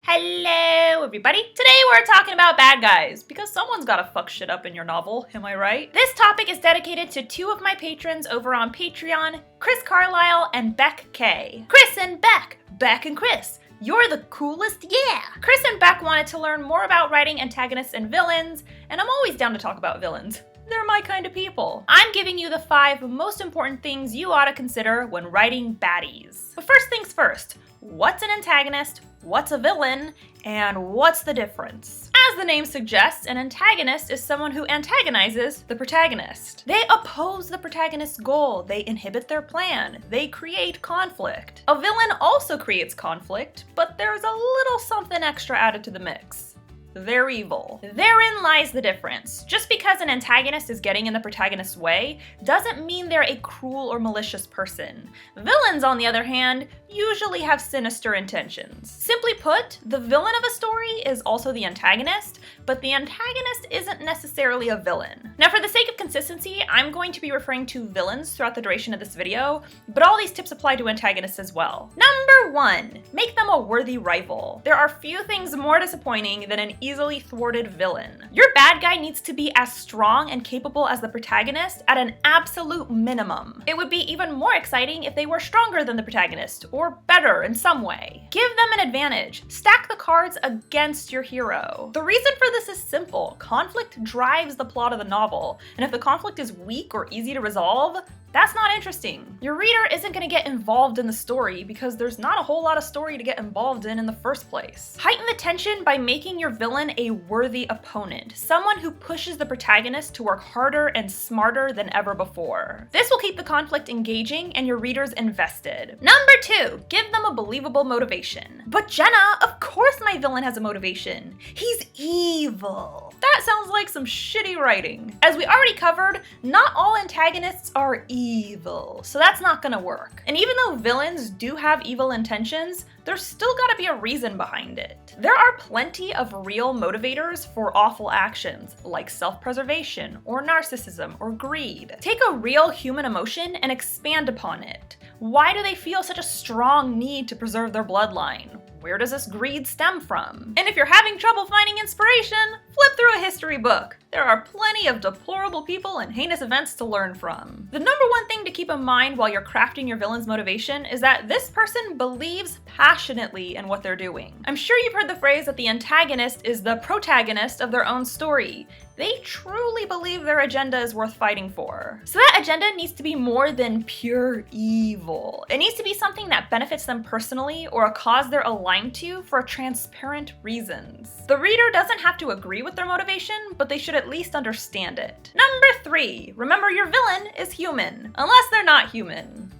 Hello everybody! Today we're talking about bad guys, because someone's gotta fuck shit up in your novel, am I right? This topic is dedicated to two of my patrons over on Patreon, Chris Carlisle and Beck K. Chris and Beck! Beck and Chris! You're the coolest, yeah! Chris and Beck wanted to learn more about writing antagonists and villains, and I'm always down to talk about villains. They're my kind of people. I'm giving you the 5 most important things you ought to consider when writing baddies. But first things first, what's an antagonist? What's a villain? And what's the difference? As the name suggests, an antagonist is someone who antagonizes the protagonist. They oppose the protagonist's goal, they inhibit their plan, they create conflict. A villain also creates conflict, but there's a little something extra added to the mix. They're evil. Therein lies the difference. Just because an antagonist is getting in the protagonist's way doesn't mean they're a cruel or malicious person. Villains, on the other hand, usually have sinister intentions. Simply put, the villain of a story is also the antagonist, but the antagonist isn't necessarily a villain. Now, for the sake of consistency, I'm going to be referring to villains throughout the duration of this video, but all these tips apply to antagonists as well. Number 1, make them a worthy rival. There are few things more disappointing than an easily thwarted villain. Your bad guy needs to be as strong and capable as the protagonist at an absolute minimum. It would be even more exciting if they were stronger than the protagonist, or better in some way. Give them an advantage. Stack the cards against your hero. The reason for this is simple. Conflict drives the plot of the novel, and if the conflict is weak or easy to resolve, that's not interesting. Your reader isn't going to get involved in the story because there's not a whole lot of story to get involved in the first place. Heighten the tension by making your villain a worthy opponent, someone who pushes the protagonist to work harder and smarter than ever before. This will keep the conflict engaging and your readers invested. Number 2, give them a believable motivation. But Jenna, of course my villain has a motivation. He's evil. That sounds like some shitty writing. As we already covered, not all antagonists are evil, so that's not gonna work. And even though villains do have evil intentions, there's still gotta be a reason behind it. There are plenty of real motivators for awful actions, like self-preservation, or narcissism, or greed. Take a real human emotion and expand upon it. Why do they feel such a strong need to preserve their bloodline? Where does this greed stem from? And if you're having trouble finding inspiration, flip through a history book. There are plenty of deplorable people and heinous events to learn from. The number 1 thing to keep in mind while you're crafting your villain's motivation is that this person believes passionately in what they're doing. I'm sure you've heard the phrase that the antagonist is the protagonist of their own story. They truly believe their agenda is worth fighting for. So that agenda needs to be more than pure evil. It needs to be something that benefits them personally or a cause they're aligned to for transparent reasons. The reader doesn't have to agree with their motivation, but they should at least understand it. Number 3, remember your villain is human, unless they're not human.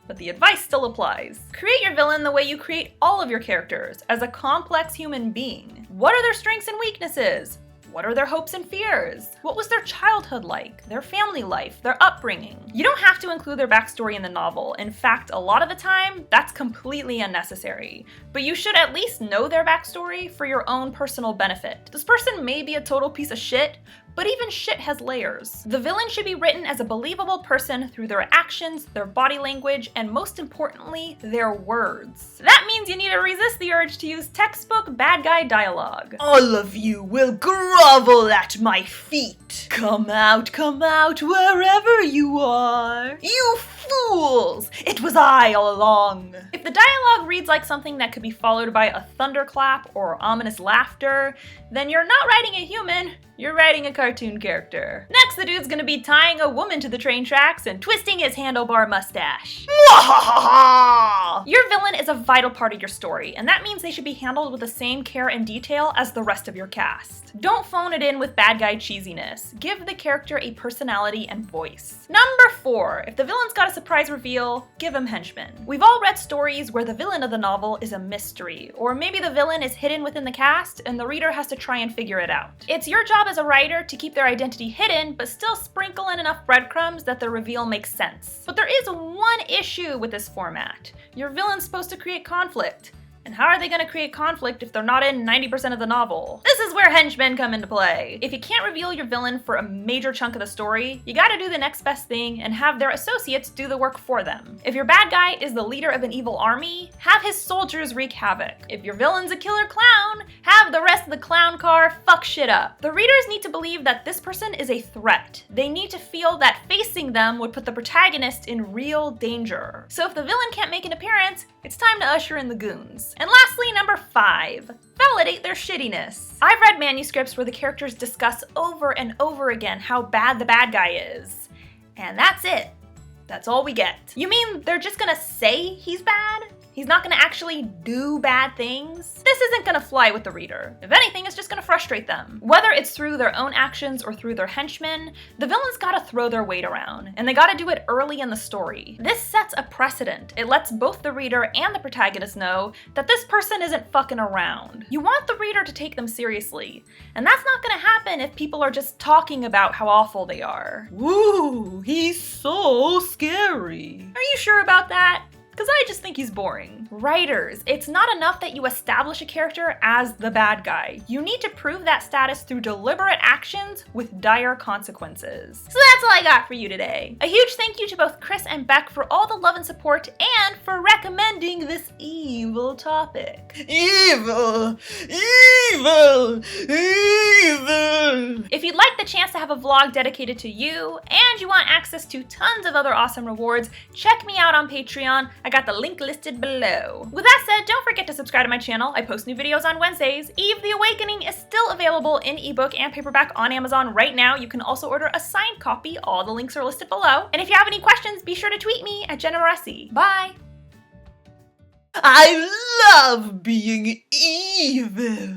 But the advice still applies. Create your villain the way you create all of your characters, as a complex human being. What are their strengths and weaknesses? What are their hopes and fears? What was their childhood like? Their family life? Their upbringing? You don't have to include their backstory in the novel. In fact, a lot of the time, that's completely unnecessary. But you should at least know their backstory for your own personal benefit. This person may be a total piece of shit, but even shit has layers. The villain should be written as a believable person through their actions, their body language, and most importantly, their words. That means you need to resist the urge to use textbook bad guy dialogue. All of you will grovel at my feet. Come out, wherever you are. You fools! It was I all along. If the dialogue reads like something that could be followed by a thunderclap or ominous laughter, then you're not writing a human, you're writing a cartoon character. Next, the dude's gonna be tying a woman to the train tracks and twisting his handlebar mustache. Your villain is a vital part of your story, and that means they should be handled with the same care and detail as the rest of your cast. Don't phone it in with bad guy cheesiness. Give the character a personality and voice. Number 4, if the villain's got a surprise reveal, give him henchmen. We've all read stories where the villain of the novel is a mystery, or maybe the villain is hidden within the cast and the reader has to try and figure it out. It's your job as a writer to keep their identity hidden, but still sprinkle in enough breadcrumbs that the reveal makes sense. But there is one issue with this format. Your villain's supposed to create conflict. And how are they gonna create conflict if they're not in 90% of the novel? This is where henchmen come into play. If you can't reveal your villain for a major chunk of the story, you gotta do the next best thing and have their associates do the work for them. If your bad guy is the leader of an evil army, have his soldiers wreak havoc. If your villain's a killer clown, have the rest of the clown car fuck shit up. The readers need to believe that this person is a threat. They need to feel that facing them would put the protagonist in real danger. So if the villain can't make an appearance, it's time to usher in the goons. And lastly, number 5, validate their shittiness. I've read manuscripts where the characters discuss over and over again how bad the bad guy is. And that's it. That's all we get. You mean they're just gonna say he's bad? He's not gonna actually do bad things? This isn't gonna fly with the reader. If anything, it's just gonna frustrate them. Whether it's through their own actions or through their henchmen, the villains gotta throw their weight around, and they gotta do it early in the story. This sets a precedent. It lets both the reader and the protagonist know that this person isn't fucking around. You want the reader to take them seriously, and that's not gonna happen if people are just talking about how awful they are. Woo, he's so scary. Are you sure about that? Because I just think he's boring. Writers, it's not enough that you establish a character as the bad guy. You need to prove that status through deliberate actions with dire consequences. So that's all I got for you today. A huge thank you to both Chris and Beck for all the love and support and for recommending this evil topic. Evil! Evil! Evil! If you'd like the chance to have a vlog dedicated to you and you want access to tons of other awesome rewards, check me out on Patreon. I got the link listed below. With that said, don't forget to subscribe to my channel. I post new videos on Wednesdays. Eve the Awakening is still available in ebook and paperback on Amazon right now. You can also order a signed copy. All the links are listed below. And if you have any questions, be sure to tweet me at Jenna Moreci. Bye! I love being evil.